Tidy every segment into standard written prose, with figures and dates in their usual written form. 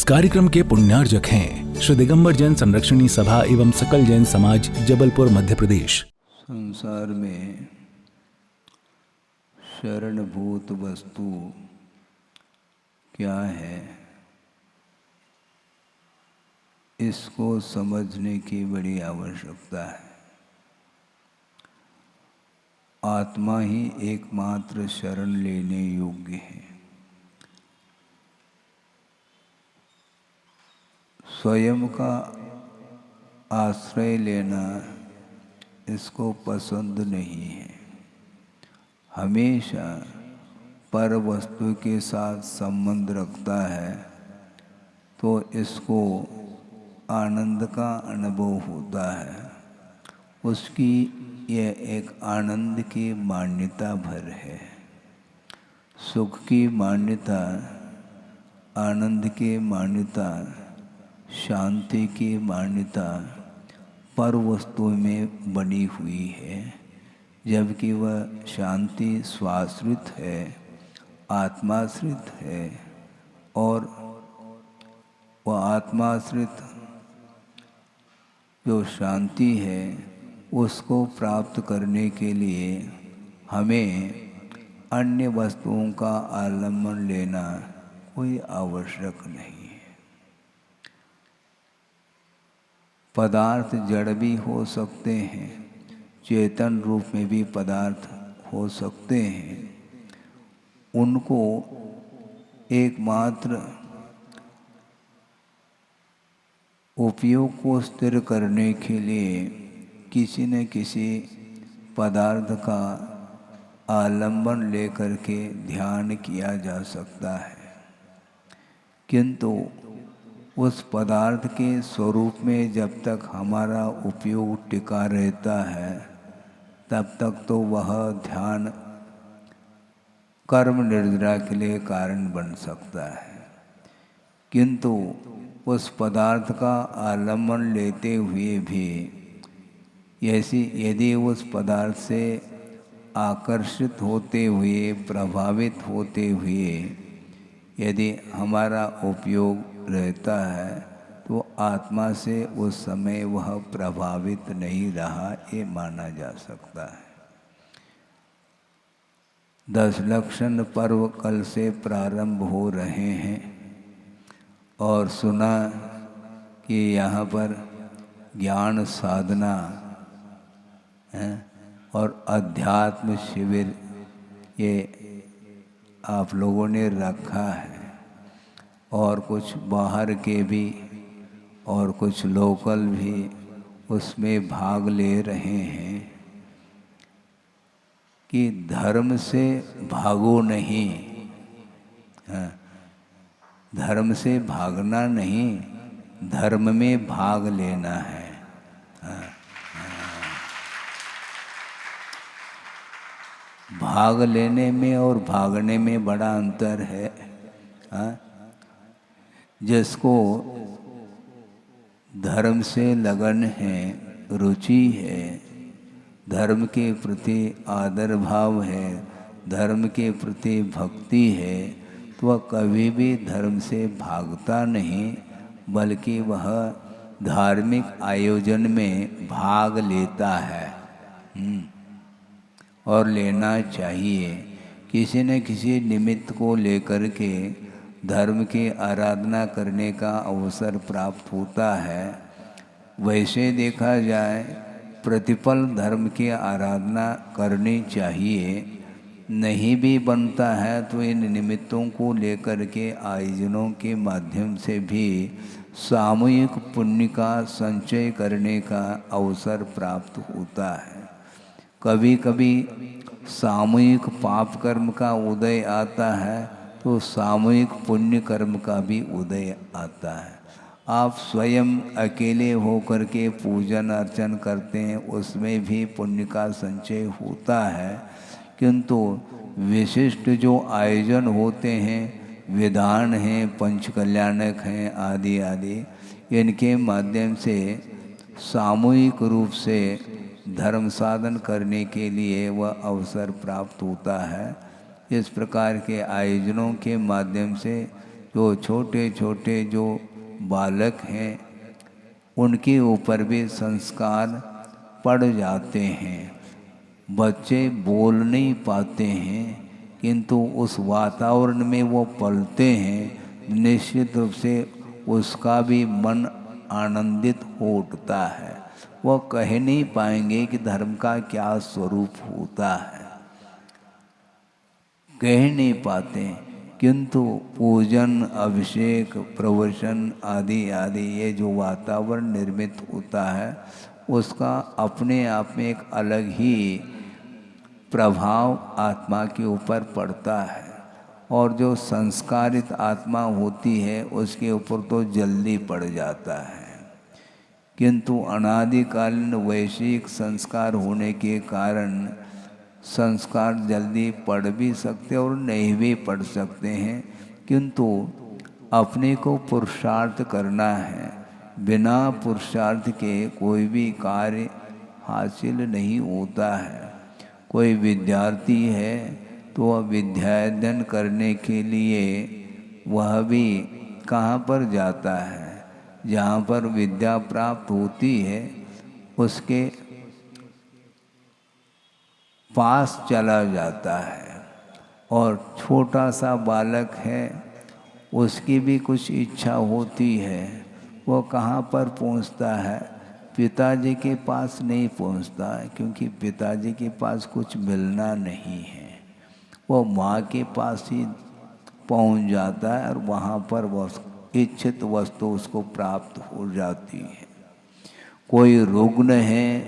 कार्यक्रम के पुण्यार्जक हैं श्री दिगंबर जैन संरक्षणी सभा एवं सकल जैन समाज, जबलपुर, मध्य प्रदेश। संसार में शरणभूत वस्तु क्या है, इसको समझने की बड़ी आवश्यकता है। आत्मा ही एकमात्र शरण लेने योग्य है। स्वयं का आश्रय लेना इसको पसंद नहीं है। हमेशा पर वस्तु के साथ संबंध रखता है तो इसको आनंद का अनुभव होता है। उसकी यह एक आनंद की मान्यता भर है। सुख की मान्यता, आनंद की मान्यता, शांति की मान्यता पर वस्तु में बनी हुई है, जबकि वह शांति स्वाश्रित है, आत्माश्रित है। और वह आत्माश्रित जो शांति है उसको प्राप्त करने के लिए हमें अन्य वस्तुओं का आलम्बन लेना कोई आवश्यक नहीं है। पदार्थ जड़ भी हो सकते हैं, चेतन रूप में भी पदार्थ हो सकते हैं। उनको एकमात्र उपयोग को स्थिर करने के लिए किसी न किसी पदार्थ का आलंबन लेकर के ध्यान किया जा सकता है, किंतु उस पदार्थ के स्वरूप में जब तक हमारा उपयोग टिका रहता है तब तक तो वह ध्यान कर्म निर्जरा के लिए कारण बन सकता है। किंतु उस पदार्थ का आलम्बन लेते हुए भी यदि उस पदार्थ से आकर्षित होते हुए, प्रभावित होते हुए यदि हमारा उपयोग रहता है तो आत्मा से उस समय वह प्रभावित नहीं रहा, ये माना जा सकता है। 10 लक्षण पर्व कल से प्रारंभ हो रहे हैं और सुना कि यहाँ पर ज्ञान साधना है और अध्यात्म शिविर ये आप लोगों ने रखा है, और कुछ बाहर के भी और कुछ लोकल भी उसमें भाग ले रहे हैं कि धर्म से भागो नहीं। धर्म से भागना नहीं, धर्म में भाग लेना है। भाग लेने में और भागने में बड़ा अंतर है। जिसको धर्म से लगन है, रुचि है, धर्म के प्रति आदर भाव है, धर्म के प्रति भक्ति है, तो वह कभी भी धर्म से भागता नहीं, बल्कि वह धार्मिक आयोजन में भाग लेता है। और लेना चाहिए। किसी न किसी निमित्त को लेकर के धर्म की आराधना करने का अवसर प्राप्त होता है। वैसे देखा जाए प्रतिपल धर्म की आराधना करनी चाहिए। नहीं भी बनता है तो इन निमित्तों को लेकर के आयोजनों के माध्यम से भी सामूहिक पुण्य का संचय करने का अवसर प्राप्त होता है। कभी कभी सामूहिक पाप कर्म का उदय आता है तो सामूहिक पुण्य कर्म का भी उदय आता है। आप स्वयं अकेले होकर के पूजन अर्चन करते हैं, उसमें भी पुण्य का संचय होता है, किंतु विशिष्ट जो आयोजन होते हैं, विधान हैं, पंचकल्याणक हैं, आदि आदि, इनके माध्यम से सामूहिक रूप से धर्म साधन करने के लिए वह अवसर प्राप्त होता है। इस प्रकार के आयोजनों के माध्यम से जो छोटे छोटे जो बालक हैं उनके ऊपर भी संस्कार पड़ जाते हैं। बच्चे बोल नहीं पाते हैं किंतु उस वातावरण में वो पलते हैं, निश्चित रूप से उसका भी मन आनंदित हो उठता है। वो कह नहीं पाएंगे कि धर्म का क्या स्वरूप होता है, कह नहीं पाते, किंतु पूजन, अभिषेक, प्रवचन आदि आदि ये जो वातावरण निर्मित होता है उसका अपने आप में एक अलग ही प्रभाव आत्मा के ऊपर पड़ता है। और जो संस्कारित आत्मा होती है उसके ऊपर तो जल्दी पड़ जाता है, किंतु अनादिकालीन वैश्विक संस्कार होने के कारण संस्कार जल्दी पढ़ भी सकते और नहीं भी पढ़ सकते हैं। किंतु अपने को पुरुषार्थ करना है, बिना पुरुषार्थ के कोई भी कार्य हासिल नहीं होता है। कोई विद्यार्थी है तो वह विद्याध्ययन करने के लिए वह भी कहाँ पर जाता है, जहाँ पर विद्या प्राप्त होती है उसके पास चला जाता है। और छोटा सा बालक है उसकी भी कुछ इच्छा होती है, वो कहाँ पर पहुँचता है, पिताजी के पास नहीं पहुँचता है, क्योंकि पिताजी के पास कुछ मिलना नहीं है। वो माँ के पास ही पहुँच जाता है और वहाँ पर वह इच्छित वस्तु उसको प्राप्त हो जाती है। कोई रुग्ण है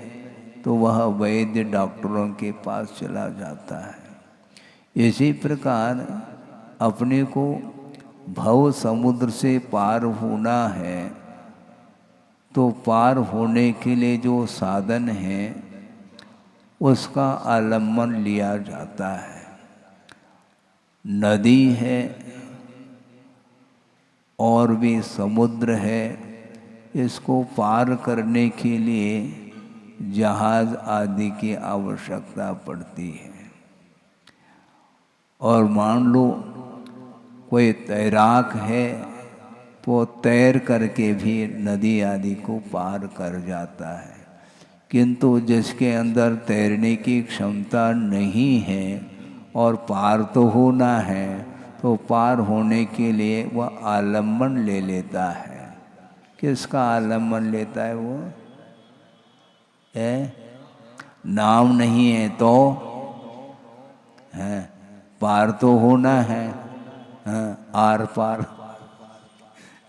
तो वह वैद्य डॉक्टरों के पास चला जाता है। इसी प्रकार अपने को भव समुद्र से पार होना है तो पार होने के लिए जो साधन है उसका आलम्बन लिया जाता है। नदी है और भी समुद्र है, इसको पार करने के लिए जहाज आदि की आवश्यकता पड़ती है। और मान लो कोई तैराक है तो तैर करके भी नदी आदि को पार कर जाता है, किंतु जिसके अंदर तैरने की क्षमता नहीं है और पार तो होना है, तो पार होने के लिए वह आलम्बन ले लेता है। किसका आलम्बन लेता है वो? नाव नहीं है तो है, पार तो होना है, आर पार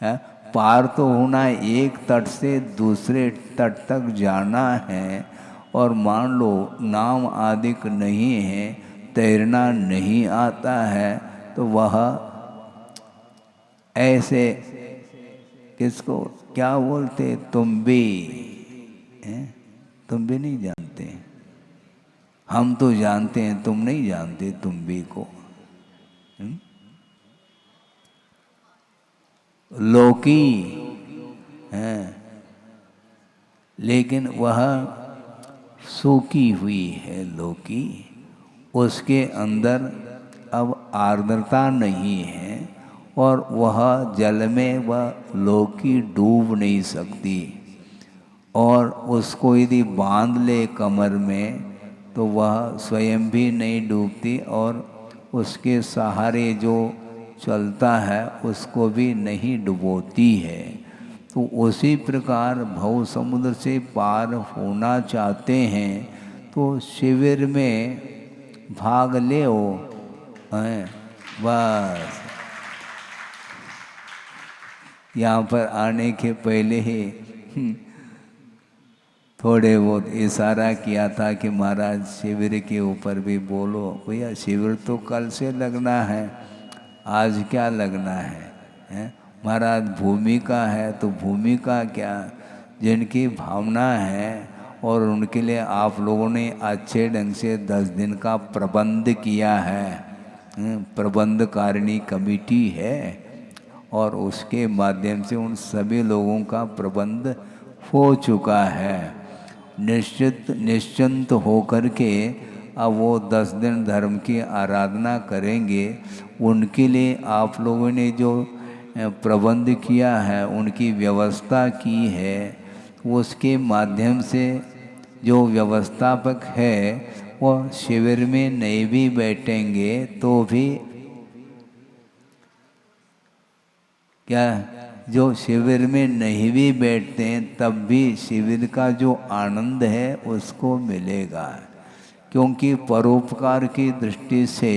है, पार तो होना है, एक तट से दूसरे तट तक जाना है। और मान लो नाव आदि नहीं है, तैरना नहीं आता है, तो वह ऐसे किसको क्या बोलते, तुम भी नहीं जानते, हम तो जानते हैं, तुम नहीं जानते तुम भी को। लोकी है, लेकिन वह सूखी हुई है लोकी, उसके अंदर अब आर्द्रता नहीं है और वह जल में वह लोकी डूब नहीं सकती। और उसको यदि बांध ले कमर में तो वह स्वयं भी नहीं डूबती और उसके सहारे जो चलता है उसको भी नहीं डुबोती है। तो उसी प्रकार भव समुद्र से पार होना चाहते हैं तो शिविर में भाग ले बस। यहाँ पर आने के पहले ही थोड़े बहुत इशारा किया था कि महाराज शिविर के ऊपर भी बोलो। भैया शिविर तो कल से लगना है, आज क्या लगना है? महाराज भूमिका है तो भूमिका क्या, जिनकी भावना है और उनके लिए आप लोगों ने अच्छे ढंग से 10 दिन का प्रबंध किया है, प्रबंधकारिणी कमेटी है और उसके माध्यम से उन सभी लोगों का प्रबंध हो चुका है। निश्चिंत होकर के अब वो 10 दिन धर्म की आराधना करेंगे। उनके लिए आप लोगों ने जो प्रबंध किया है, उनकी व्यवस्था की है, उसके माध्यम से जो व्यवस्थापक है वह शिविर में नहीं भी बैठेंगे तो भी क्या, जो शिविर में नहीं भी बैठते हैं तब भी शिविर का जो आनंद है उसको मिलेगा। क्योंकि परोपकार की दृष्टि से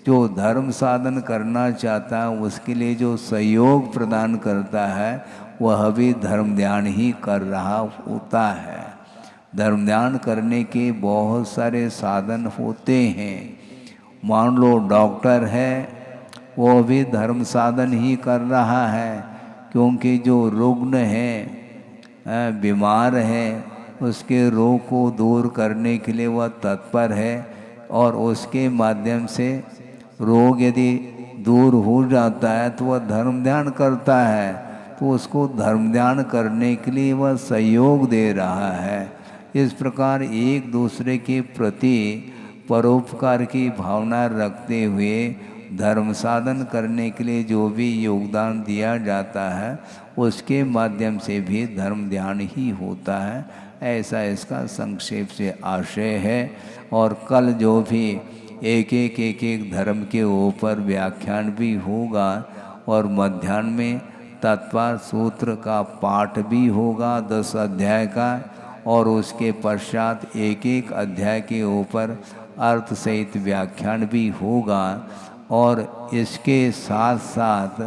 जो धर्म साधन करना चाहता है उसके लिए जो सहयोग प्रदान करता है वह भी धर्म ध्यान ही कर रहा होता है। धर्म ध्यान करने के बहुत सारे साधन होते हैं। मान लो डॉक्टर है, वो भी धर्म साधन ही कर रहा है, क्योंकि जो रुग्ण है, बीमार है, उसके रोग को दूर करने के लिए वह तत्पर है और उसके माध्यम से रोग यदि दूर हो जाता है तो वह धर्म ध्यान करता है, तो उसको धर्म ध्यान करने के लिए वह सहयोग दे रहा है। इस प्रकार एक दूसरे के प्रति परोपकार की भावना रखते हुए धर्म साधन करने के लिए जो भी योगदान दिया जाता है उसके माध्यम से भी धर्म ध्यान ही होता है। ऐसा इसका संक्षेप से आशय है। और कल जो भी एक धर्म के ऊपर व्याख्यान भी होगा और मध्याह्न में तत्पर सूत्र का पाठ भी होगा 10 अध्याय का, और उसके पश्चात एक अध्याय के ऊपर अर्थ सहित व्याख्यान भी होगा। और इसके साथ साथ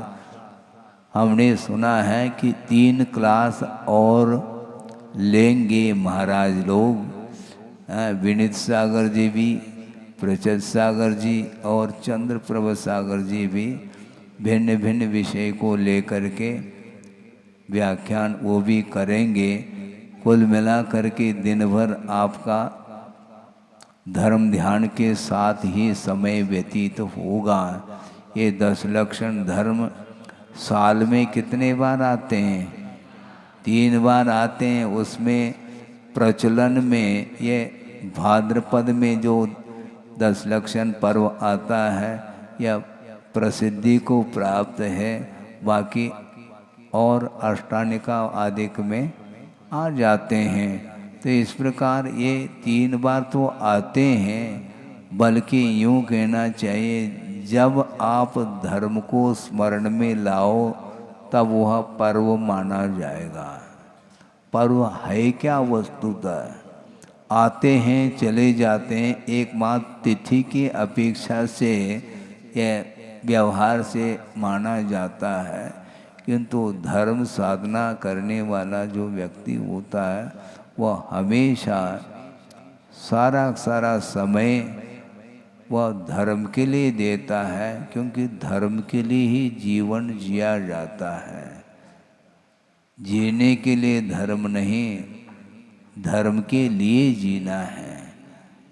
हमने सुना है कि 3 क्लास और लेंगे महाराज लोग, विनीत सागर जी भी, प्रचद सागर जी और चंद्र प्रभ सागर जी भी भिन्न भिन्न विषय को लेकर के व्याख्यान वो भी करेंगे। कुल मिला करके दिन भर आपका धर्म ध्यान के साथ ही समय व्यतीत होगा। ये 10 लक्षण धर्म साल में कितने बार आते हैं? 3 बार आते हैं। उसमें प्रचलन में ये भाद्रपद में जो 10 लक्षण पर्व आता है यह प्रसिद्धि को प्राप्त है, बाकी और अष्टानिका आदिक में आ जाते हैं। तो इस प्रकार ये 3 बार तो आते हैं, बल्कि यूँ कहना चाहिए जब आप धर्म को स्मरण में लाओ तब वह पर्व माना जाएगा। पर्व है क्या वस्तुतः? आते हैं चले जाते हैं, एकमात्र तिथि की अपेक्षा से यह व्यवहार से माना जाता है। किंतु धर्म साधना करने वाला जो व्यक्ति होता है वह हमेशा सारा समय वह धर्म के लिए देता है, क्योंकि धर्म के लिए ही जीवन जिया जाता है। जीने के लिए धर्म नहीं, धर्म के लिए जीना है।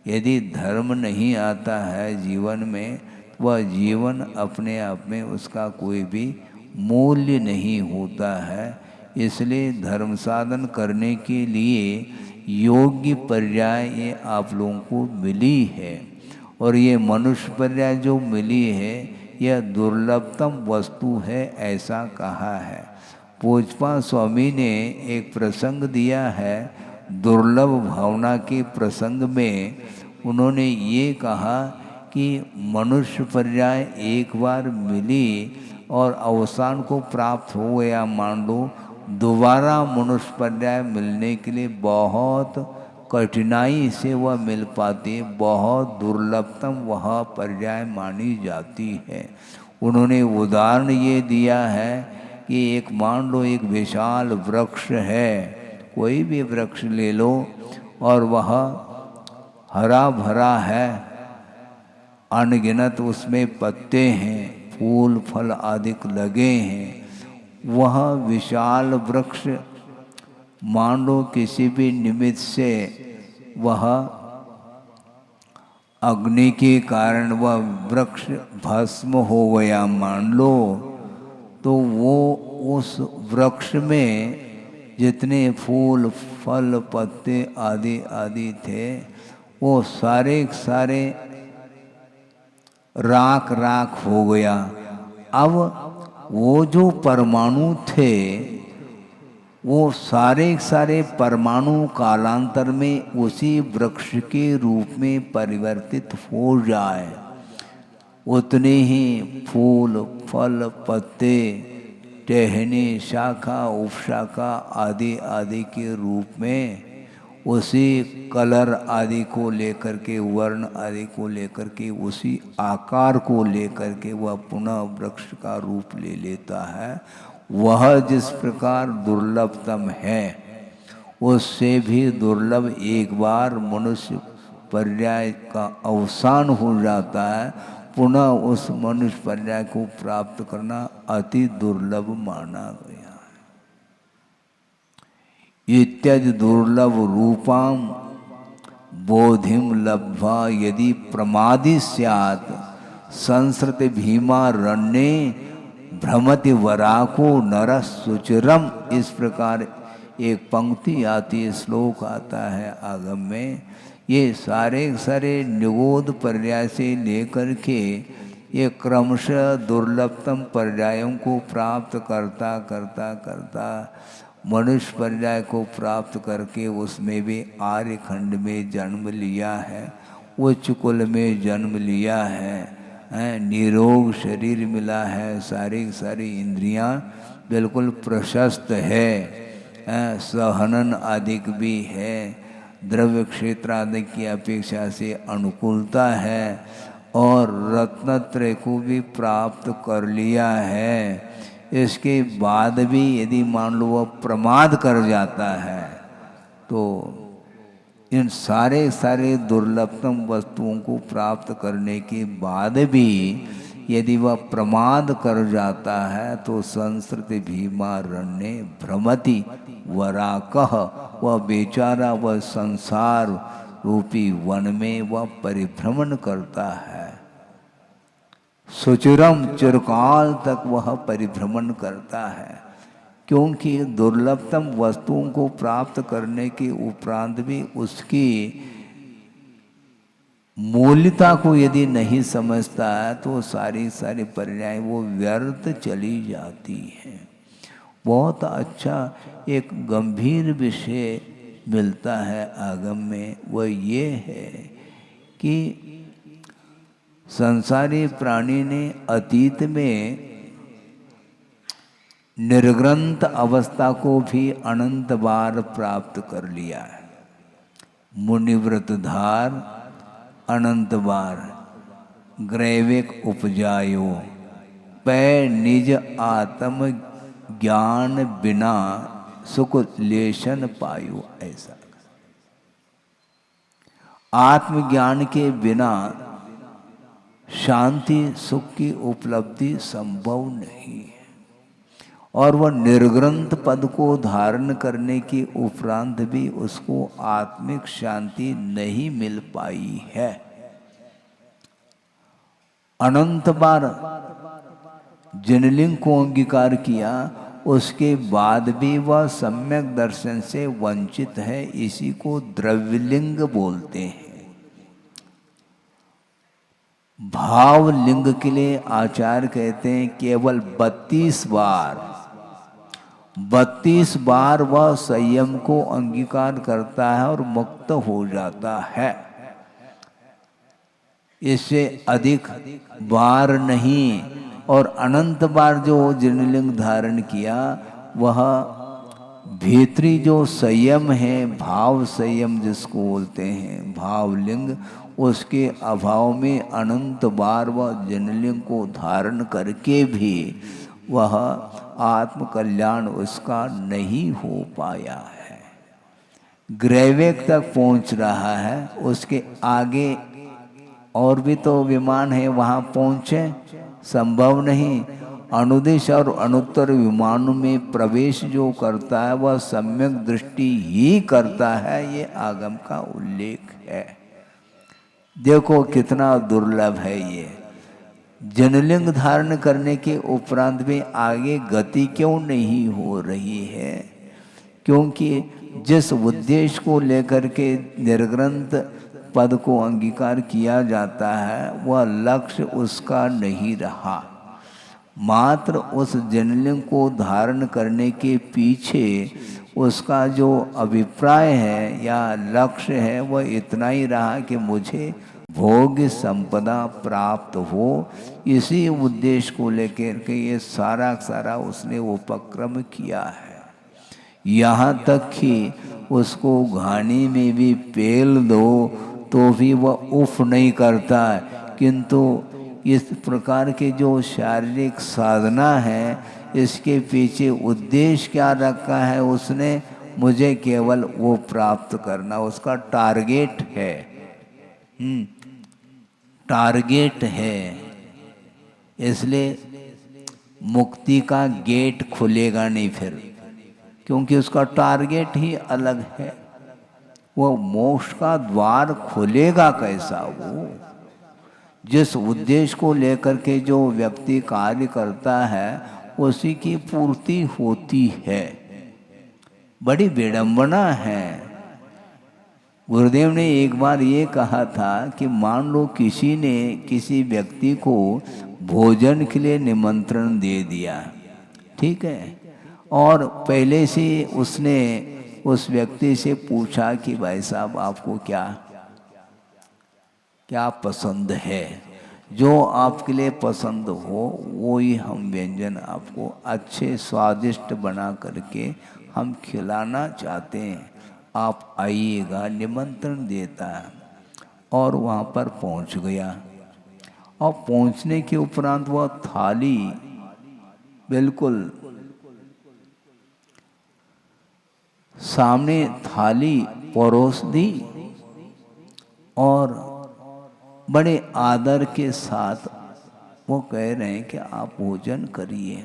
यदि धर्म नहीं आता है जीवन में, वह जीवन अपने आप में उसका कोई भी मूल्य नहीं होता है। इसलिए धर्म साधन करने के लिए योग्य पर्याय ये आप लोगों को मिली है, और ये मनुष्य पर्याय जो मिली है यह दुर्लभतम वस्तु है, ऐसा कहा है। पूजपा स्वामी ने एक प्रसंग दिया है, दुर्लभ भावना के प्रसंग में उन्होंने ये कहा कि मनुष्य पर्याय एक बार मिली और अवसान को प्राप्त हो गया, मान लो दोबारा मनुष्य पर्याय मिलने के लिए बहुत कठिनाई से वह मिल पाती, बहुत दुर्लभतम वह पर्याय मानी जाती है। उन्होंने उदाहरण ये दिया है कि एक मान लो एक विशाल वृक्ष है, कोई भी वृक्ष ले लो, और वह हरा भरा है, अनगिनत उसमें पत्ते हैं, फूल फल आदि लगे हैं। वह विशाल वृक्ष मान लो किसी भी निमित्त से वह अग्नि के कारण वह वृक्ष भस्म हो गया मान लो, तो वो उस वृक्ष में जितने फूल फल पत्ते आदि आदि थे वो सारे राख राख हो गया। अब वो जो परमाणु थे वो सारे सारे परमाणु कालांतर में उसी वृक्ष के रूप में परिवर्तित हो जाए, उतने ही फूल फल पत्ते टहनी शाखा उपशाखा आदि आदि के रूप में उसी कलर आदि को लेकर के वर्ण आदि को लेकर के उसी आकार को लेकर के वह पुनः वृक्ष का रूप ले लेता है। वह जिस प्रकार दुर्लभतम है उससे भी दुर्लभ एक बार मनुष्य पर्याय का अवसान हो जाता है, पुनः उस मनुष्य पर्याय को प्राप्त करना अति दुर्लभ माना गया है। इत्यज दुर्लभ रूपाम बोधिम लब्ध्वा यदि प्रमादी स्यात् संसृत भीमारण्ये भ्रमति वराको नर सुचिरम। इस प्रकार एक पंक्ति आती है, श्लोक आता है आगम में। ये सारे सारे निगोद पर्याय से लेकर के ये क्रमशः दुर्लभतम पर्यायों को प्राप्त करता करता करता मनुष्य पर्याय को प्राप्त करके उसमें भी आर्य खंड में जन्म लिया है, उच्च कुल में जन्म लिया है, निरोग शरीर मिला है, सारी सारी इंद्रियां बिल्कुल प्रशस्त है, सहनन आदिक भी है, द्रव्य क्षेत्र आदि की अपेक्षा से अनुकूलता है और रत्नत्रय को भी प्राप्त कर लिया है। इसके बाद भी यदि मान लो वह प्रमाद कर जाता है तो इन सारे सारे दुर्लभतम वस्तुओं को प्राप्त करने के बाद भी यदि वह प्रमाद कर जाता है तो संसृत भीमारण्ये भ्रमति वराकः, वह बेचारा वह संसार रूपी वन में वह परिभ्रमण करता है। सुचिरम चिरकाल तक वह परिभ्रमण करता है, क्योंकि दुर्लभतम वस्तुओं को प्राप्त करने के उपरांत भी उसकी मूल्यता को यदि नहीं समझता है तो सारी सारी पर्याय वो व्यर्थ चली जाती हैं। बहुत अच्छा एक गंभीर विषय मिलता है आगम में, वह ये है कि संसारी प्राणी ने अतीत में निर्ग्रंथ अवस्था को भी अनंत बार प्राप्त कर लिया है। मुनिव्रतधार अनंत बार ग्रैविक उपजायो पै निज आत्म ज्ञान बिना सुख लेशन पायो। ऐसा आत्मज्ञान के बिना शांति सुख की उपलब्धि संभव नहीं है, और वह निर्ग्रंथ पद को धारण करने के उपरांत भी उसको आत्मिक शांति नहीं मिल पाई है। अनंत बार जनलिंग को अंगीकार किया, उसके बाद भी वह सम्यक दर्शन से वंचित है। इसी को द्रव्यलिंग बोलते हैं। भाव लिंग के लिए आचार्य कहते हैं केवल 32 बार वह संयम को अंगीकार करता है और मुक्त हो जाता है। इससे अधिक बार नहीं। और अनंत बार जो जनलिंग धारण किया वह भीतरी जो संयम है, भाव संयम जिसको बोलते हैं भावलिंग, उसके अभाव में अनंत बार वह जनलिंग को धारण करके भी वह आत्म कल्याण उसका नहीं हो पाया है। ग्रैविक तक पहुंच रहा है, उसके आगे और भी तो विमान है, वहाँ पहुँचे संभव नहीं। अनुदिश और अनुत्तर विमानों में प्रवेश जो करता है वह सम्यक दृष्टि ही करता है। ये आगम का उल्लेख है। देखो कितना दुर्लभ है ये। जनलिंग धारण करने के उपरांत में आगे गति क्यों नहीं हो रही है? क्योंकि जिस उद्देश्य को लेकर के निर्ग्रंथ पद को अंगीकार किया जाता है वह लक्ष्य उसका नहीं रहा। मात्र उस जनलिंग को धारण करने के पीछे उसका जो अभिप्राय है या लक्ष्य है वह इतना ही रहा कि मुझे भोग संपदा प्राप्त हो। इसी उद्देश्य को लेकर के ये सारा सारा उसने उपक्रम किया है। यहाँ तक कि उसको घानी में भी पेल दो तो भी वह उफ नहीं करता। किंतु इस प्रकार के जो शारीरिक साधना है इसके पीछे उद्देश्य क्या रखा है उसने, मुझे केवल वो प्राप्त करना, उसका टारगेट है। टारगेट है, इसलिए मुक्ति का गेट खुलेगा नहीं फिर, क्योंकि उसका टारगेट ही अलग है। वो मोक्ष का द्वार खुलेगा कैसा? वो जिस उद्देश्य को लेकर के जो व्यक्ति कार्य करता है उसी की पूर्ति होती है। बड़ी विडंबना है। गुरुदेव ने एक बार ये कहा था कि मान लो किसी ने किसी व्यक्ति को भोजन के लिए निमंत्रण दे दिया, ठीक है, और पहले से उसने उस व्यक्ति से पूछा कि भाई साहब आपको क्या क्या पसंद है, जो आपके लिए पसंद हो वो ही हम व्यंजन आपको अच्छे स्वादिष्ट बना करके हम खिलाना चाहते हैं, आप आइएगा, निमंत्रण देता है। और वहाँ पर पहुँच गया और पहुँचने के उपरांत वह थाली बिल्कुल सामने थाली परोस दी और बड़े आदर के साथ वो कह रहे हैं कि आप भोजन करिए।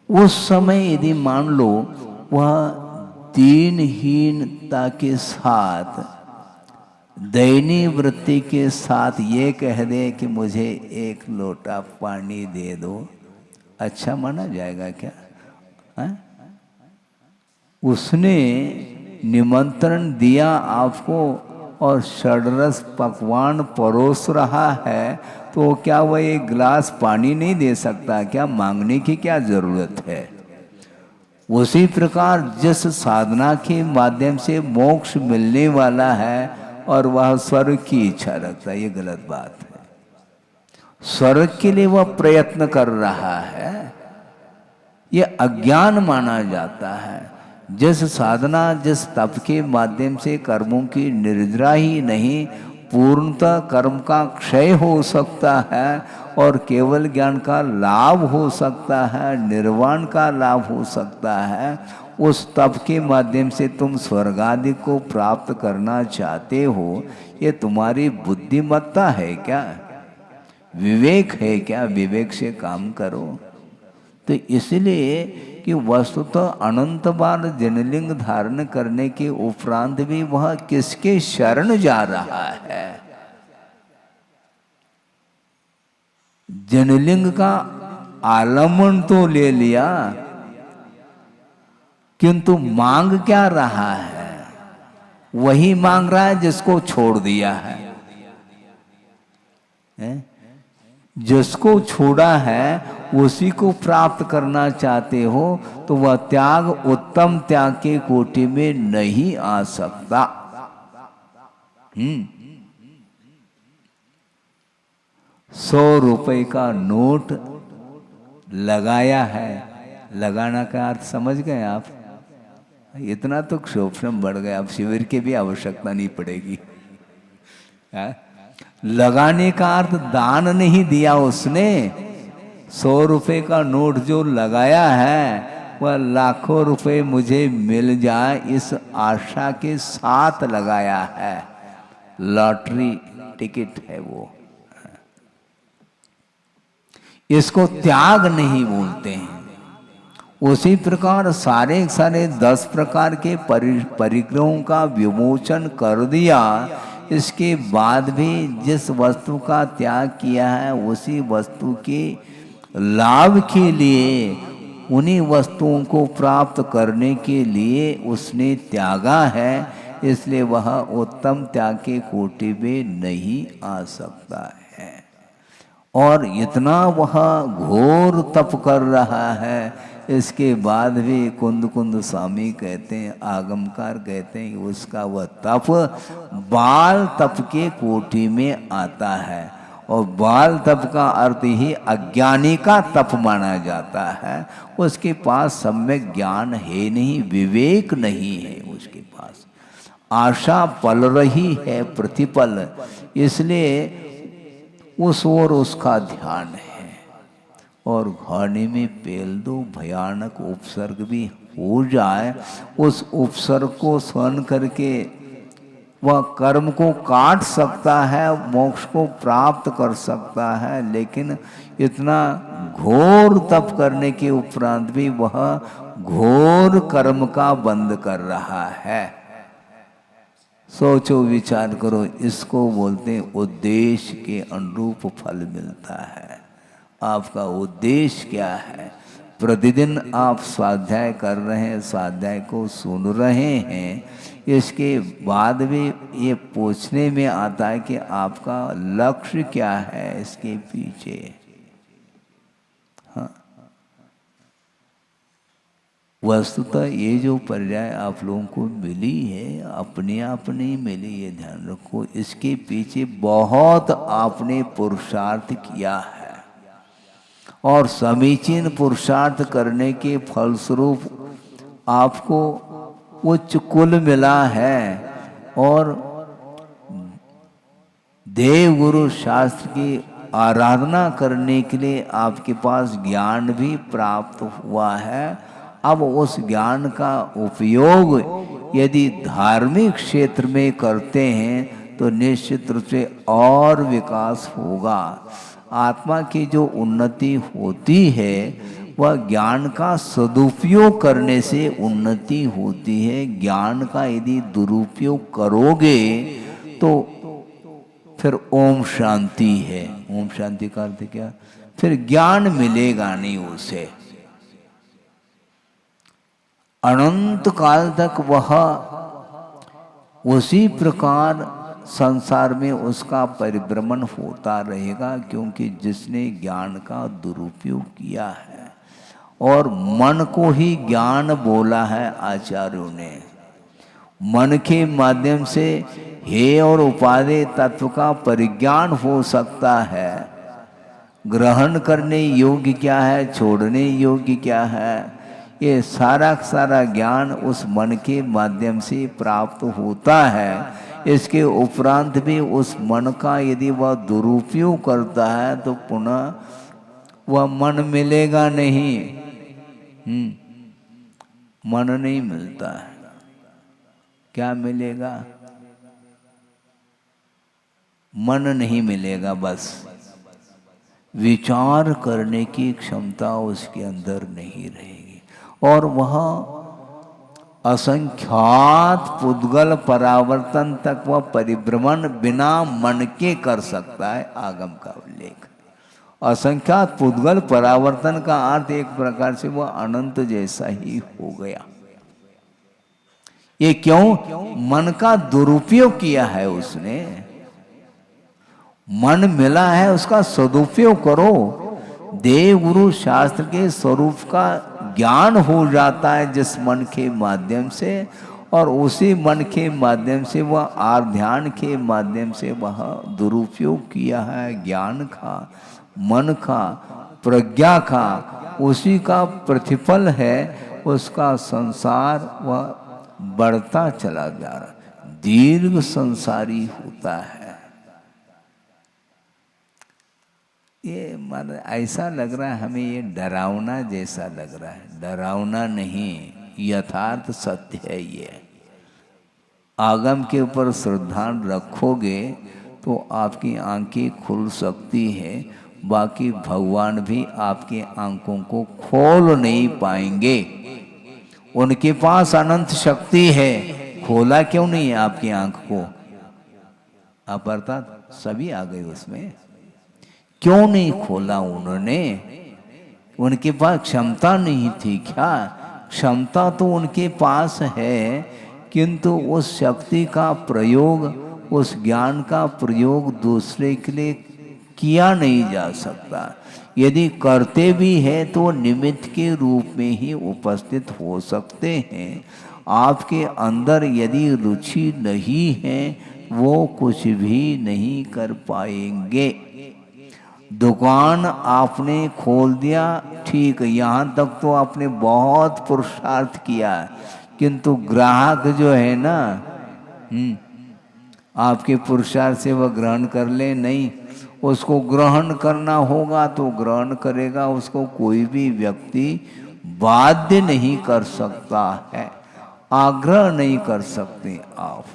उस समय यदि मान लो वह दीनहीनता के साथ, दयनीय वृत्ति के साथ ये कह दे कि मुझे एक लोटा पानी दे दो, अच्छा माना जाएगा क्या? है? उसने निमंत्रण दिया आपको और षड्रस पकवान परोस रहा है, तो क्या वह एक गिलास पानी नहीं दे सकता क्या? मांगने की क्या जरूरत है? उसी प्रकार जिस साधना के माध्यम से मोक्ष मिलने वाला है और वह स्वर्ग की इच्छा रखता है, ये गलत बात है। स्वर्ग के लिए वह प्रयत्न कर रहा है, ये अज्ञान माना जाता है। जिस साधना जिस तप के माध्यम से कर्मों की निर्जरा ही नहीं पूर्णतः कर्म का क्षय हो सकता है और केवल ज्ञान का लाभ हो सकता है, निर्वाण का लाभ हो सकता है, उस तप के माध्यम से तुम स्वर्ग आदि को प्राप्त करना चाहते हो, ये तुम्हारी बुद्धिमत्ता है क्या? विवेक है क्या? विवेक से काम करो। तो इसलिए कि वस्तुतः अनंत बार जनलिंग धारण करने के उपरांत भी वह किसके शरण जा रहा है? जनलिंग का आलम्बन तो ले लिया, किंतु मांग क्या रहा है? वही मांग रहा है जिसको छोड़ दिया है। जिसको छोड़ा है उसी को प्राप्त करना चाहते हो, तो वह त्याग उत्तम त्याग के कोटि में नहीं आ सकता। 100 रुपए का नोट लगाया है, लगाना का अर्थ समझ गए आप? इतना तो क्षोभम बढ़ गया, अब शिविर की भी आवश्यकता नहीं पड़ेगी। लगाने का अर्थ दान नहीं दिया उसने। 100 रुपए का नोट जो लगाया है वह लाखों रुपए मुझे मिल जाए इस आशा के साथ लगाया है। लॉटरी टिकट है वो। इसको त्याग नहीं बोलते हैं। उसी प्रकार सारे 10 प्रकार के परिग्रहों का विमोचन कर दिया, इसके बाद भी जिस वस्तु का त्याग किया है उसी वस्तु के लाभ के लिए, उन्हीं वस्तुओं को प्राप्त करने के लिए उसने त्यागा है, इसलिए वह उत्तम त्याग के कोटि में नहीं आ सकता है। और इतना वह घोर तप कर रहा है, इसके बाद भी कुंद कुंद स्वामी कहते हैं, आगमकार कहते हैं कि उसका वह तप बाल तप के कोटि में आता है। और बाल तप का अर्थ ही अज्ञानी का तप माना जाता है। उसके पास सम्यक ज्ञान है नहीं, विवेक नहीं है उसके पास, आशा पल रही है प्रतिपल, इसलिए उस ओर उसका ध्यान है। और घाने में पेल दो, भयानक उपसर्ग भी हो जाए, उस उपसर्ग को सहन करके वह कर्म को काट सकता है, मोक्ष को प्राप्त कर सकता है। लेकिन इतना घोर तप करने के उपरांत भी वह घोर कर्म का बंद कर रहा है। सोचो, विचार करो, इसको बोलते हैं उद्देश्य के अनुरूप फल मिलता है। आपका उद्देश्य क्या है? प्रतिदिन आप स्वाध्याय कर रहे हैं, स्वाध्याय को सुन रहे हैं, इसके बाद भी ये पूछने में आता है कि आपका लक्ष्य क्या है इसके पीछे। हाँ, वस्तुतः ये जो पर्याय आप लोगों को मिली है, अपने आप नहीं मिली, ये ध्यान रखो। इसके पीछे बहुत आपने पुरुषार्थ किया है, और समीचीन पुरुषार्थ करने के फलस्वरूप आपको उच्च कुल मिला है। और देव गुरु शास्त्र की आराधना करने के लिए आपके पास ज्ञान भी प्राप्त हुआ है। अब उस ज्ञान का उपयोग यदि धार्मिक क्षेत्र में करते हैं तो निश्चित रूप से और विकास होगा। आत्मा की जो उन्नति होती है वह ज्ञान का सदुपयोग करने से उन्नति होती है। ज्ञान का यदि दुरुपयोग करोगे तो फिर ओम शांति है। ओम शांति का अर्थ क्या? फिर ज्ञान मिलेगा नहीं उसे। अनंत काल तक वह उसी प्रकार संसार में उसका परिभ्रमण होता रहेगा, क्योंकि जिसने ज्ञान का दुरुपयोग किया है। और मन को ही ज्ञान बोला है आचार्यों ने। मन के माध्यम से हे और उपादेय तत्व का परिज्ञान हो सकता है। ग्रहण करने योग्य क्या है, छोड़ने योग्य क्या है, ये सारा सारा ज्ञान उस मन के माध्यम से प्राप्त होता है। इसके उपरांत भी उस मन का यदि वह दुरुपयोग करता है तो पुनः वह मन मिलेगा नहीं। मन नहीं मिलता है। क्या मिलेगा? मन नहीं मिलेगा, बस विचार करने की क्षमता उसके अंदर नहीं रहेगी। और वह असंख्यात पुद्गल परावर्तन तक वह परिभ्रमण बिना मन के कर सकता है। आगम का उल्लेख, असंख्यात पुद्गल परावर्तन का अर्थ एक प्रकार से वह अनंत जैसा ही हो गया। ये क्यों? मन का दुरुपयोग किया है उसने। मन मिला है, उसका सदुपयोग करो। देव गुरु शास्त्र के स्वरूप का ज्ञान हो जाता है जिस मन के माध्यम से, और उसी मन के माध्यम से वह आध्यान के माध्यम से वह दुरुपयोग किया है ज्ञान का, मन का, प्रज्ञा का, उसी का प्रतिफल है। उसका संसार वह बढ़ता चला जा रहा, दीर्घ संसारी होता है। ये मतलब ऐसा लग रहा है हमें, ये डरावना जैसा लग रहा है। डरावना नहीं, यथार्थ सत्य है। ये आगम के ऊपर श्रद्धा रखोगे तो आपकी आंखें खुल सकती है। बाकी भगवान भी आपके आंखों को खोल नहीं पाएंगे। उनके पास अनंत शक्ति है, खोला क्यों नहीं है आपकी आंख को? आप अर्थात सभी आ गए उसमें, क्यों नहीं खोला उन्होंने? उनके पास क्षमता नहीं थी क्या? क्षमता तो उनके पास है, किंतु उस शक्ति का प्रयोग, उस ज्ञान का प्रयोग दूसरे के लिए किया नहीं जा सकता। यदि करते भी हैं तो निमित्त के रूप में ही उपस्थित हो सकते हैं। आपके अंदर यदि रुचि नहीं है वो कुछ भी नहीं कर पाएंगे। दुकान आपने खोल दिया, ठीक है, यहाँ तक तो आपने बहुत पुरुषार्थ किया, किंतु ग्राहक जो है ना, आपके पुरुषार्थ से वह ग्रहण कर ले नहीं, उसको ग्रहण करना होगा तो ग्रहण करेगा, उसको कोई भी व्यक्ति बाध्य नहीं कर सकता है, आग्रह नहीं कर सकते आप।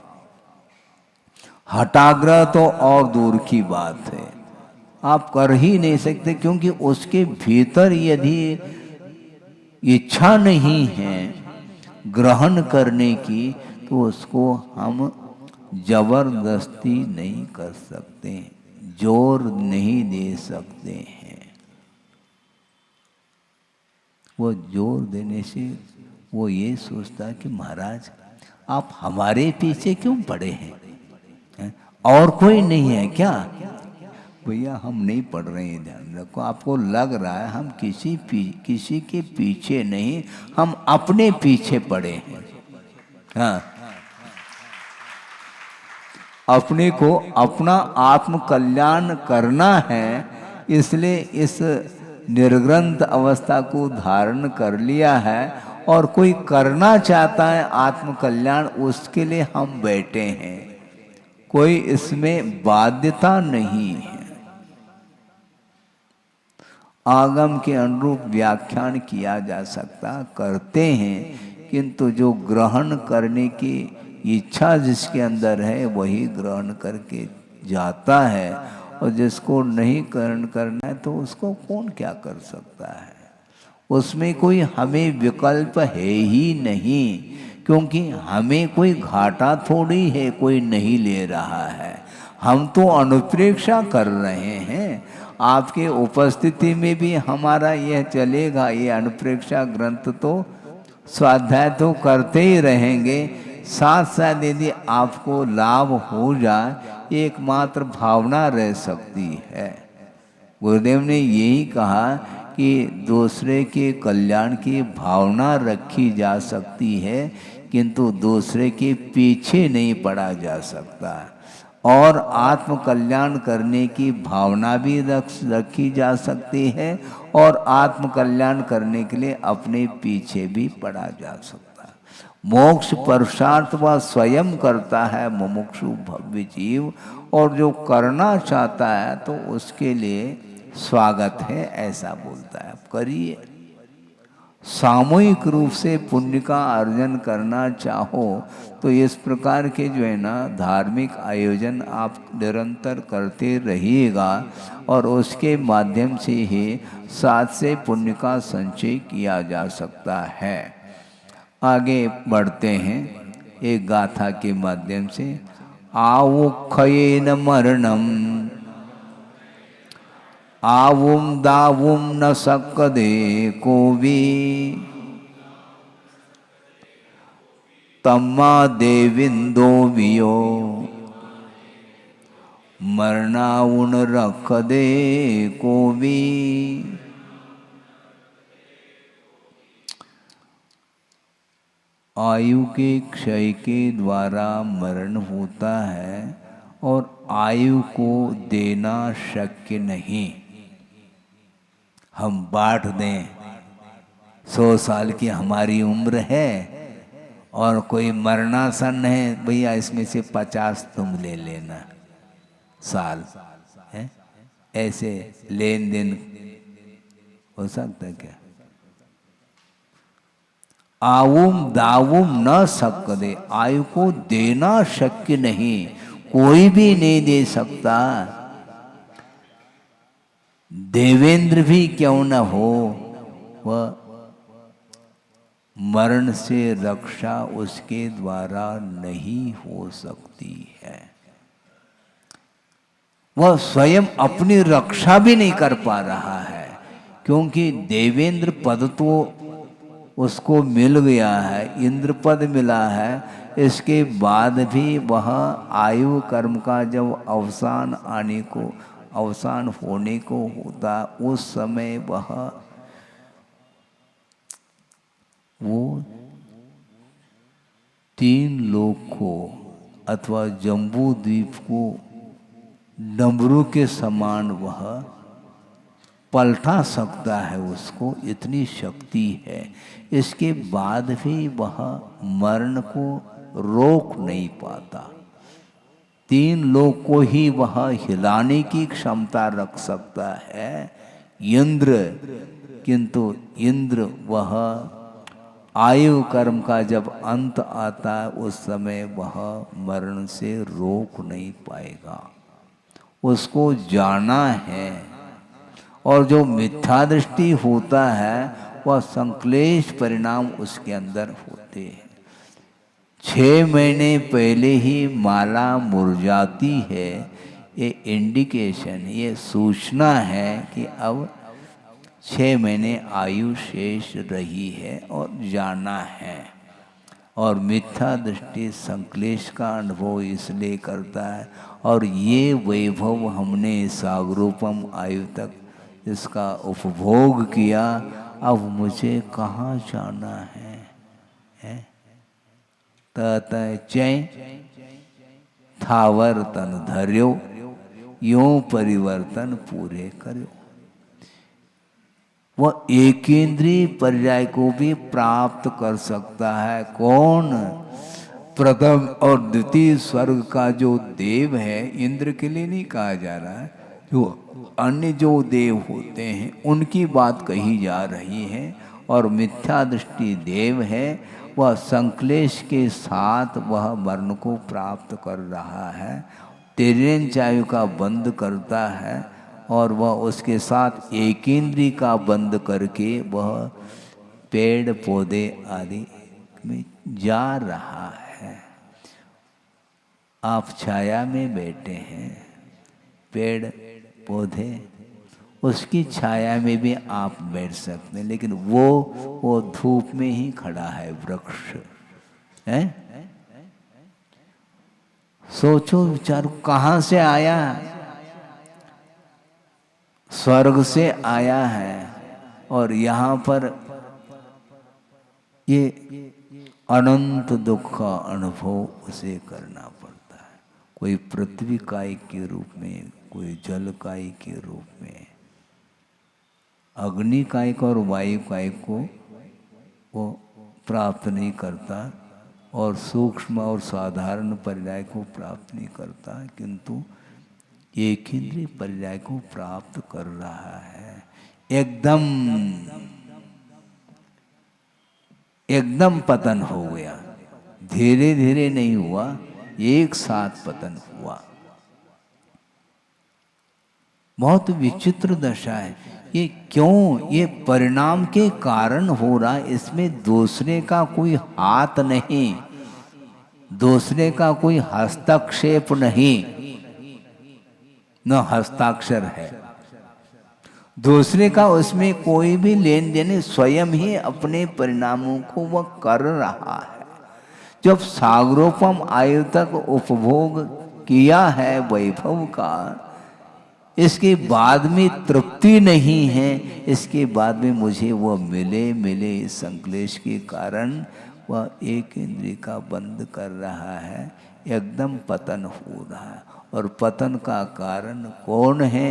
हठाग्रह तो और दूर की बात है, आप कर ही नहीं सकते, क्योंकि उसके भीतर यदि इच्छा नहीं है ग्रहण करने की तो उसको हम जबरदस्ती नहीं कर सकते, जोर नहीं दे सकते हैं। वो जोर देने से वो ये सोचता है कि महाराज आप हमारे पीछे क्यों पड़े हैं, और कोई नहीं है क्या? भैया हम नहीं पढ़ रहे हैं, ध्यान रखो। आपको लग रहा है हम किसी के पीछे नहीं, हम अपने पीछे पड़े हैं। हाँ, अपने को अपना आत्म कल्याण करना है, इसलिए इस निर्ग्रंथ अवस्था को धारण कर लिया है। और कोई करना चाहता है आत्म कल्याण, उसके लिए हम बैठे हैं, कोई इसमें बाध्यता नहीं है। आगम के अनुरूप व्याख्यान किया जा सकता, करते हैं, किंतु जो ग्रहण करने की इच्छा जिसके अंदर है वही ग्रहण करके जाता है, और जिसको नहीं ग्रहण करना है तो उसको कौन क्या कर सकता है। उसमें कोई हमें विकल्प है ही नहीं, क्योंकि हमें कोई घाटा थोड़ी है, कोई नहीं ले रहा है, हम तो अनुप्रेक्षा कर रहे हैं। आपके उपस्थिति में भी हमारा यह चलेगा, ये अनुप्रेक्षा ग्रंथ तो स्वाध्याय तो करते ही रहेंगे, साथ साथ यदि आपको लाभ हो जाए एकमात्र भावना रह सकती है। गुरुदेव ने यही कहा कि दूसरे के कल्याण की भावना रखी जा सकती है, किंतु दूसरे के पीछे नहीं पड़ा जा सकता। और आत्म कल्याण करने की भावना भी रखी जा सकती है, और आत्म कल्याण करने के लिए अपने पीछे भी पड़ा जा सकता है। मोक्ष पुरुषार्थ वह स्वयं करता है मुमुक्षु भव्य जीव, और जो करना चाहता है तो उसके लिए स्वागत है, ऐसा बोलता है। आप करिए। सामूहिक रूप से पुण्य का अर्जन करना चाहो तो इस प्रकार के जो है ना धार्मिक आयोजन आप निरंतर करते रहिएगा, और उसके माध्यम से ही साथ से पुण्य का संचय किया जा सकता है। आगे बढ़ते हैं एक गाथा के माध्यम से। आवुखयेन मरणम आवुम दावुम न सक्कदे कोवी तम्मा देविंदो वियो मरणाउन रख दे कोवी। आयु के क्षय के द्वारा मरण होता है, और आयु को देना शक्य नहीं। हम बांट दें, 100 साल की हमारी उम्र है और कोई मरणासन है, भैया इसमें से 50 तुम ले लेना साल है, ऐसे लेन देन हो सकता है क्या? आवुम दावुम न सक्कदे, आयु को देना शक्य नहीं, कोई भी नहीं दे सकता। देवेंद्र भी क्यों न हो, वह मरण से रक्षा उसके द्वारा नहीं हो सकती है। वह स्वयं अपनी रक्षा भी नहीं कर पा रहा है, क्योंकि देवेंद्र पद तो उसको मिल गया है, इंद्र पद मिला है, इसके बाद भी वह आयु कर्म का जब अवसान आने को अवसान होने को होता, उस समय वो 3 लोक को अथवा जम्बू द्वीप को डमरू के समान वह पलटा सकता है, उसको इतनी शक्ति है। इसके बाद भी वह मरण को रोक नहीं पाता। 3 लोक को ही वह हिलाने की क्षमता रख सकता है इंद्र, किंतु इंद्र वह आयु कर्म का जब अंत आता है उस समय वह मरण से रोक नहीं पाएगा, उसको जाना है। और जो मिथ्या दृष्टि होता है वह संक्लेश परिणाम उसके अंदर होते हैं। 6 महीने पहले ही माला मुरझाती है, ये इंडिकेशन, ये सूचना है कि अब 6 महीने आयु शेष रही है और जाना है। और मिथ्या दृष्टि संक्लेश का अनुभव इसलिए करता है। और ये वैभव हमने सागरोपम आयु तक इसका उपभोग किया, अब मुझे कहाँ जाना है? तत चै थावर तन धर्यो, यों परिवर्तन पूरे करो। वह एकेंद्रीय पर्याय को भी प्राप्त कर सकता है। कौन? प्रथम और द्वितीय स्वर्ग का जो देव है, इंद्र के लिए नहीं कहा जा रहा है, जो अन्य जो देव होते हैं उनकी बात कही जा रही है। और मिथ्या दृष्टि देव है, वह संक्लेश के साथ वह मरण को प्राप्त कर रहा है, तिर्यंचायु का बंद करता है और वह उसके साथ एकेंद्री का बंद करके वह पेड़ पौधे आदि में जा रहा है। आप छाया में बैठे हैं, पेड़ पौधे उसकी छाया में भी आप बैठ सकते हैं, लेकिन वो धूप में ही खड़ा है वृक्ष है। सोचो विचारो, कहाँ से आया? स्वर्ग से आया है और यहाँ पर ये अनंत दुख का अनुभव उसे करना पड़ता है। कोई पृथ्वी काय के रूप में, कोई जल काय के रूप में, अग्नि काय को और वायु काय को वो प्राप्त नहीं करता और सूक्ष्म और साधारण पर्याय को प्राप्त नहीं करता, किंतु एकेंद्रीय पर्याय को प्राप्त कर रहा है। एकदम पतन हो गया, धीरे धीरे नहीं हुआ, एक साथ पतन हुआ। बहुत विचित्र दशा है ये। क्यों? ये परिणाम के कारण हो रहा है, इसमें दूसरे का कोई हाथ नहीं, दूसरे का कोई हस्तक्षेप नहीं, न हस्ताक्षर है दूसरे का, उसमें कोई भी लेन देन, स्वयं ही अपने परिणामों को वह कर रहा है। जब सागरोपम आयु तक उपभोग किया है वैभव का, इसके बाद में तृप्ति नहीं है, इसके बाद में मुझे वह मिले संक्लेश के कारण वह एक इंद्रिय का बंद कर रहा है, एकदम पतन हो रहा है। और पतन का कारण कौन है?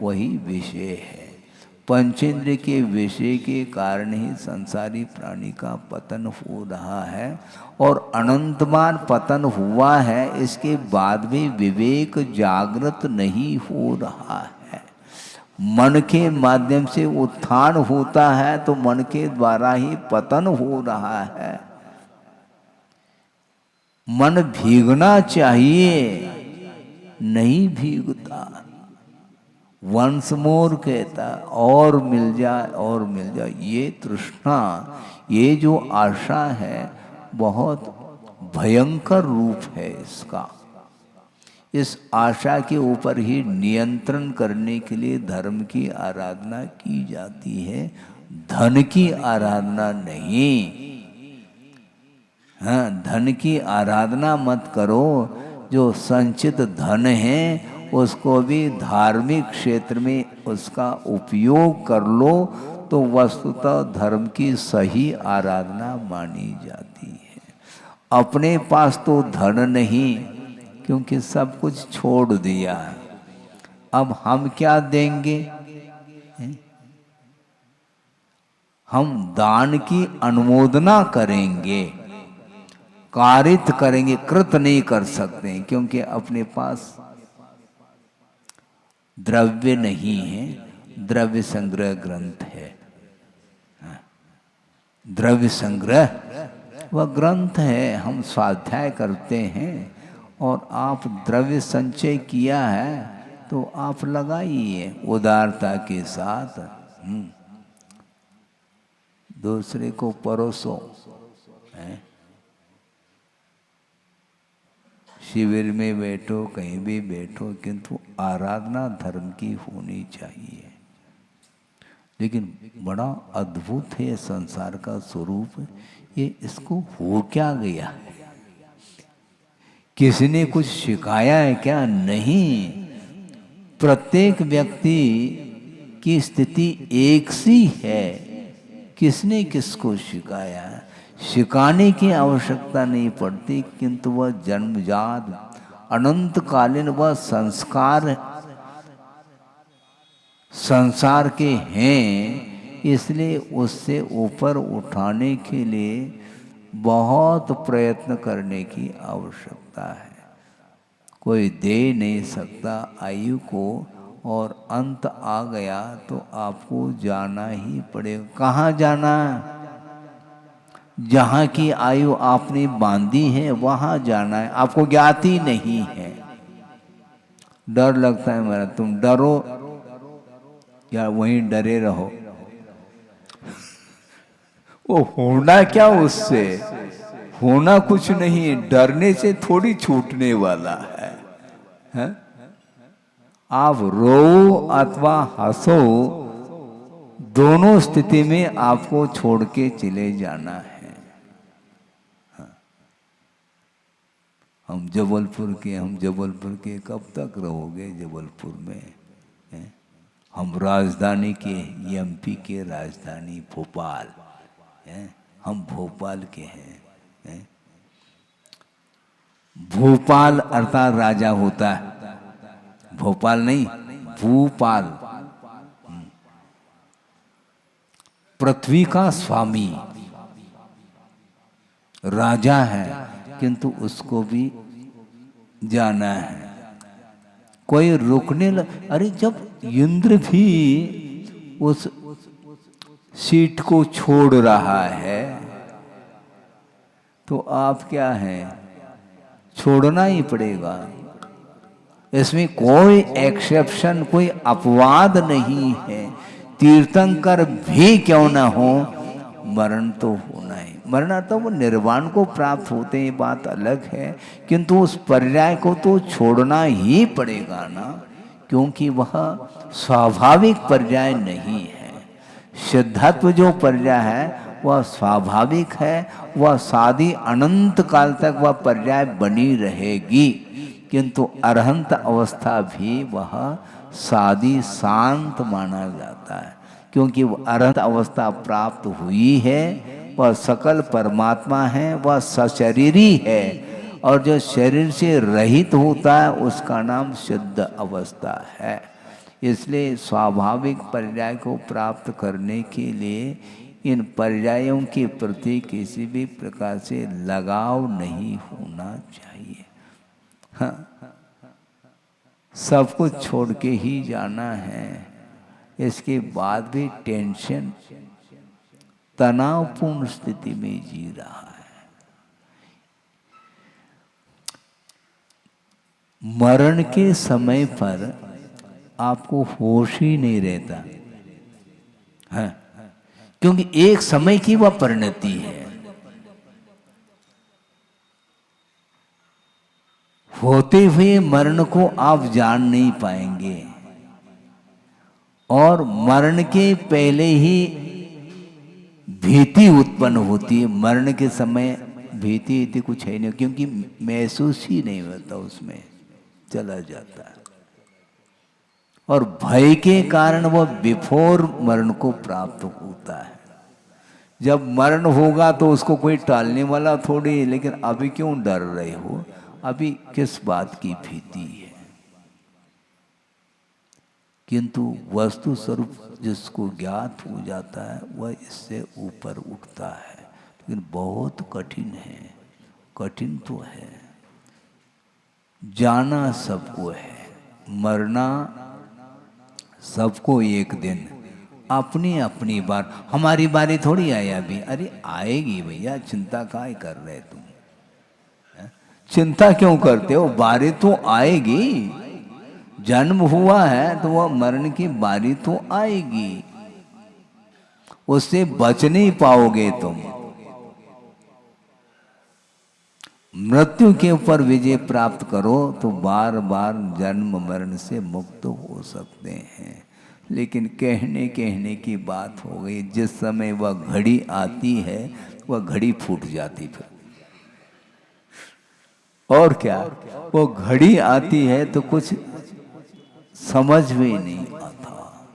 वही विषय है। पंचेंद्रिय के विषय के कारण ही संसारी प्राणी का पतन हो रहा है और अनंतमान पतन हुआ है, इसके बाद भी विवेक जागृत नहीं हो रहा है। मन के माध्यम से उत्थान होता है तो मन के द्वारा ही पतन हो रहा है। मन भीगना चाहिए, नहीं भीगता। वंस मोर कहता, और मिल जाए और मिल जाए। ये तृष्णा, ये जो आशा है, बहुत भयंकर रूप है इसका। इस आशा के ऊपर ही नियंत्रण करने के लिए धर्म की आराधना की जाती है, धन की आराधना नहीं। हाँ, धन की आराधना मत करो। जो संचित धन है उसको भी धार्मिक क्षेत्र में उसका उपयोग कर लो तो वस्तुतः धर्म की सही आराधना मानी जाती है। अपने पास तो धन नहीं, क्योंकि सब कुछ छोड़ दिया, अब हम क्या देंगे? हम दान की अनुमोदना करेंगे, कारित करेंगे, कृत नहीं कर सकते, क्योंकि अपने पास द्रव्य नहीं है। द्रव्य संग्रह ग्रंथ है, द्रव्य संग्रह वह ग्रंथ है। हम स्वाध्याय करते हैं और आप द्रव्य संचय किया है तो आप लगाइए उदारता के साथ, दूसरे को परोसो। शिविर में बैठो, कहीं भी बैठो, किंतु आराधना धर्म की होनी चाहिए। लेकिन बड़ा अद्भुत है संसार का स्वरूप, ये इसको हो क्या गया? किसी ने कुछ सिखाया है क्या? नहीं। प्रत्येक व्यक्ति की स्थिति एक सी है, किसने किसको सिखाया? सिखाने की आवश्यकता नहीं पड़ती, किंतु वह जन्मजात अनंतकालीन वह संसार के हैं, इसलिए उससे ऊपर उठाने के लिए बहुत प्रयत्न करने की आवश्यकता है। कोई दे नहीं सकता आयु को, और अंत आ गया तो आपको जाना ही पड़ेगा। कहाँ जाना? जहाँ की आयु आपने बांधी है वहाँ जाना है, आपको ज्ञात ही नहीं है। डर लगता है मेरा, तुम डरो या वहीं डरे रहो। वो होना क्या उससे? होना कुछ नहीं, डरने से थोड़ी छूटने वाला है? आप रो अथवा हंसो, दोनों स्थिति में आपको छोड़ के चले जाना है। हम जबलपुर के कब तक रहोगे जबलपुर में? हम राजधानी के, एमपी के राजधानी भोपाल, हम भोपाल के हैं। भोपाल अर्थात राजा होता है, भोपाल नहीं, भूपाल। पृथ्वी का स्वामी राजा है, किंतु उसको भी जाना है। कोई रुकने अरे जब इंद्र भी उस सीट को छोड़ रहा है तो आप क्या हैं? छोड़ना ही पड़ेगा। इसमें कोई एक्सेप्शन, कोई अपवाद नहीं है। तीर्थंकर भी क्यों ना हो, मरण तो होना ही। मरना तो वो निर्वाण को प्राप्त होते हैं, बात अलग है, किंतु उस पर्याय को तो छोड़ना ही पड़ेगा ना, क्योंकि वह स्वाभाविक पर्याय नहीं है। सिद्धत्व जो पर्याय है वह स्वाभाविक है, वह सादी अनंत काल तक वह पर्याय बनी रहेगी, किंतु अरहंत अवस्था भी वह सादी शांत माना जाता है, क्योंकि वह अरहंत अवस्था प्राप्त हुई है। वह सकल परमात्मा है, वह सशरीरी है, और जो शरीर से रहित होता है उसका नाम शुद्ध अवस्था है। इसलिए स्वाभाविक पर्याय को प्राप्त करने के लिए इन पर्यायों के प्रति किसी भी प्रकार से लगाव नहीं होना चाहिए। हाँ, सब कुछ छोड़ के ही जाना है। इसके बाद भी टेंशन, तनावपूर्ण स्थिति में जी रहा है। मरण के समय पर आपको होश ही नहीं रहता है, क्योंकि एक समय की वह परिणति है। होते हुए मरण को आप जान नहीं पाएंगे, और मरण के पहले ही भीति उत्पन्न होती है। मरण के समय भीति कुछ है नहीं, क्योंकि महसूस ही नहीं होता, उसमें चला जाता है। और भय के कारण वह बिफोर मरण को प्राप्त होता है। जब मरण होगा तो उसको कोई टालने वाला थोड़ी है, लेकिन अभी क्यों डर रहे हो, अभी किस बात की भीति है। किंतु वस्तु स्वरूप जिसको ज्ञात हो जाता है वह इससे ऊपर उठता है, लेकिन बहुत कठिन है, कठिन तो है। जाना सबको है, मरना सबको एक दिन, अपनी अपनी बार। हमारी बारी थोड़ी आई अभी, अरे आएगी भैया, चिंता काहे कर रहे तुम, चिंता क्यों करते हो, बारी तो आएगी। जन्म हुआ है तो वह मरण की बारी तो आएगी, उससे बच नहीं पाओगे तुम। मृत्यु के ऊपर विजय प्राप्त करो तो बार बार जन्म मरण से मुक्त हो सकते हैं। लेकिन कहने कहने की बात हो गई, जिस समय वह घड़ी आती है वह घड़ी फूट जाती फिर। और क्या, वो घड़ी आती है तो कुछ समझ में नहीं आता।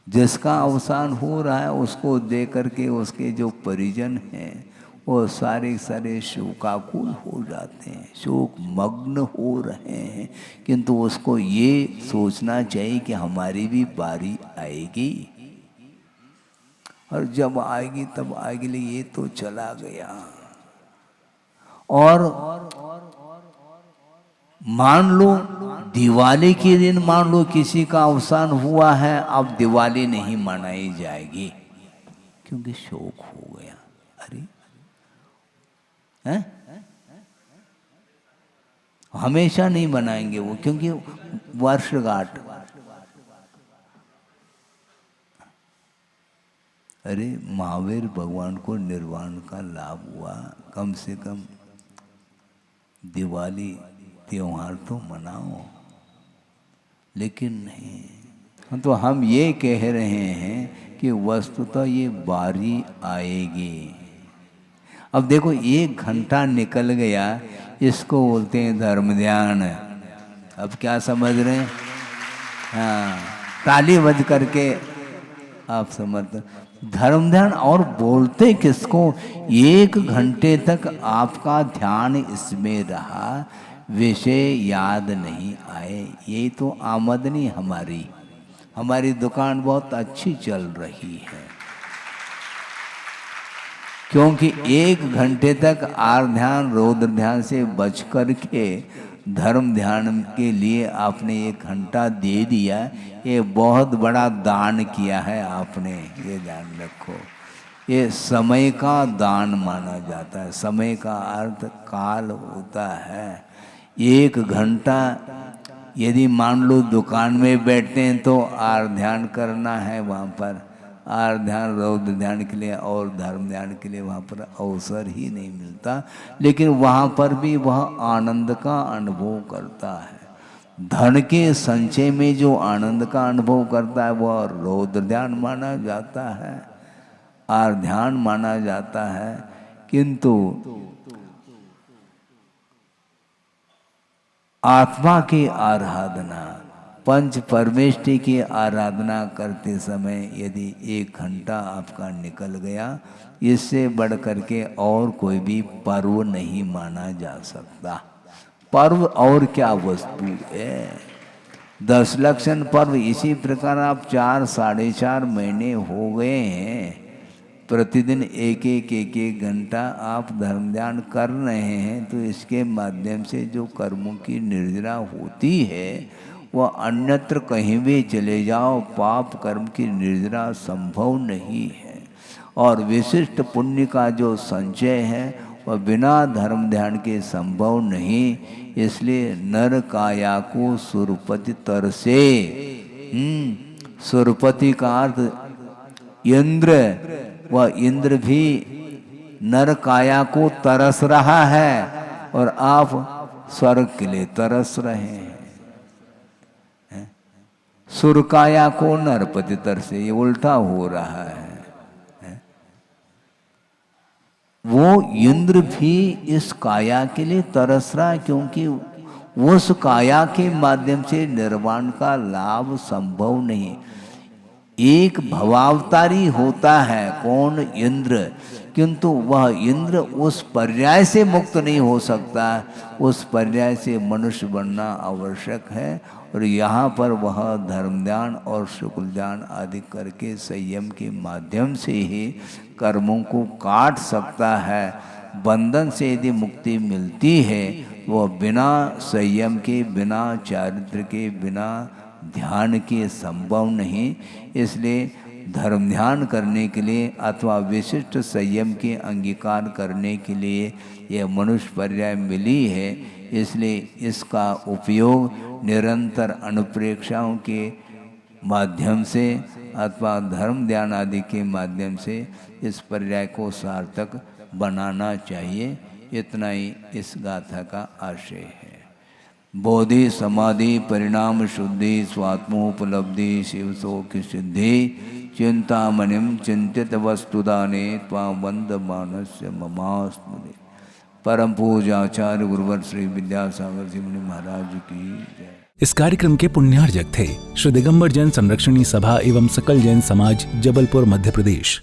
जिसका अवसान हो रहा है उसको देख करके उसके जो परिजन हैं वो सारे सारे शोकाकुल हो जाते हैं, शोक मग्न हो रहे हैं। किंतु उसको ये सोचना चाहिए कि हमारी भी बारी आएगी, और जब आएगी तब आएगी, ये तो चला गया। और मान लो दिवाली के दिन, मान लो किसी का अवसान हुआ है, अब दिवाली नहीं मनाई जाएगी क्योंकि शोक हो गया। अरे हैं, हमेशा नहीं मनाएंगे वो, क्योंकि वर्षगांठ। अरे महावीर भगवान को निर्वाण का लाभ हुआ, कम से कम दिवाली त्योहार तो मनाओ। लेकिन नहीं, तो हम ये कह रहे हैं कि वस्तुतः ये बारी आएगी। अब देखो 1 घंटा निकल गया, इसको बोलते हैं धर्म ध्यान। अब क्या समझ रहे हैं? हाँ, ताली बज करके आप समझते धर्म ध्यान। और बोलते किसको, 1 घंटे तक आपका ध्यान इसमें रहा, विषय याद नहीं आए। ये तो आमदनी हमारी, हमारी दुकान बहुत अच्छी चल रही है, क्योंकि 1 घंटे तक आर ध्यान रौद्र ध्यान से बच कर के धर्म ध्यान के लिए आपने 1 घंटा दे दिया। ये बहुत बड़ा दान किया है आपने, ये ध्यान रखो। ये समय का दान माना जाता है। समय का अर्थ काल होता है। 1 घंटा यदि मान लो दुकान में बैठते हैं तो आर ध्यान करना है, वहाँ पर आर ध्यान रौद्र ध्यान के लिए और धर्म ध्यान के लिए वहाँ पर अवसर ही नहीं मिलता। लेकिन वहाँ पर भी वह आनंद का अनुभव करता है। धन के संचय में जो आनंद का अनुभव करता है वह रौद्र ध्यान माना जाता है, आर ध्यान माना जाता है। किंतु आत्मा की आराधना, पंच परमेष्टि की आराधना करते समय यदि 1 घंटा आपका निकल गया, इससे बढ़ करके और कोई भी पर्व नहीं माना जा सकता। पर्व और क्या वस्तु है? 10 लक्षण पर्व। इसी प्रकार आप 4 साढ़े 4 महीने हो गए हैं, प्रतिदिन 1 घंटा आप धर्म ध्यान कर रहे हैं, तो इसके माध्यम से जो कर्मों की निर्जरा होती है वह अन्यत्र कहीं भी चले जाओ, पाप कर्म की निर्जरा संभव नहीं है। और विशिष्ट पुण्य का जो संचय है वह बिना धर्म ध्यान के संभव नहीं। इसलिए नर काया को सुरपति तरसे। सुरपति का अर्थ इंद्र, वह इंद्र भी नर काया को तरस रहा है और आप स्वर्ग के लिए तरस रहे हैं। सुरकाया को नरपति तरसे, ये उल्टा हो रहा है। वो इंद्र भी इस काया के लिए तरस रहा है, क्योंकि उस काया के माध्यम से निर्वाण का लाभ संभव नहीं। एक भवावतारी होता है कौन? इंद्र, किंतु वह इंद्र उस पर्याय से मुक्त नहीं हो सकता। उस पर्याय से मनुष्य बनना आवश्यक है। और यहाँ पर वह धर्म ध्यान और शुक्ल ध्यान आदि करके संयम के माध्यम से ही कर्मों को काट सकता है। बंधन से यदि मुक्ति मिलती है वह बिना संयम के, बिना चारित्र के, बिना ध्यान के संभव नहीं। इसलिए धर्म ध्यान करने के लिए अथवा विशिष्ट संयम के अंगीकार करने के लिए यह मनुष्य पर्याय मिली है। इसलिए इसका उपयोग निरंतर अनुप्रेक्षाओं के माध्यम से अथवा धर्म ध्यान आदि के माध्यम से इस पर्याय को सार्थक बनाना चाहिए। इतना ही इस गाथा का आशय है। बोधि समाधि परिणाम शुद्धि स्वात्मोपलब्धि शिव शोक सिद्धि चिंतामणिम चिंतित वस्तुदाने त्वां वंदमानस्य ममास्मृति। परम पूज्य आचार्य गुरुवर श्री विद्यासागर जी मुनि महाराज की जय। इस कार्यक्रम के पुण्यार्जक थे श्री दिगंबर जैन संरक्षणी सभा एवं सकल जैन समाज, जबलपुर, मध्य प्रदेश।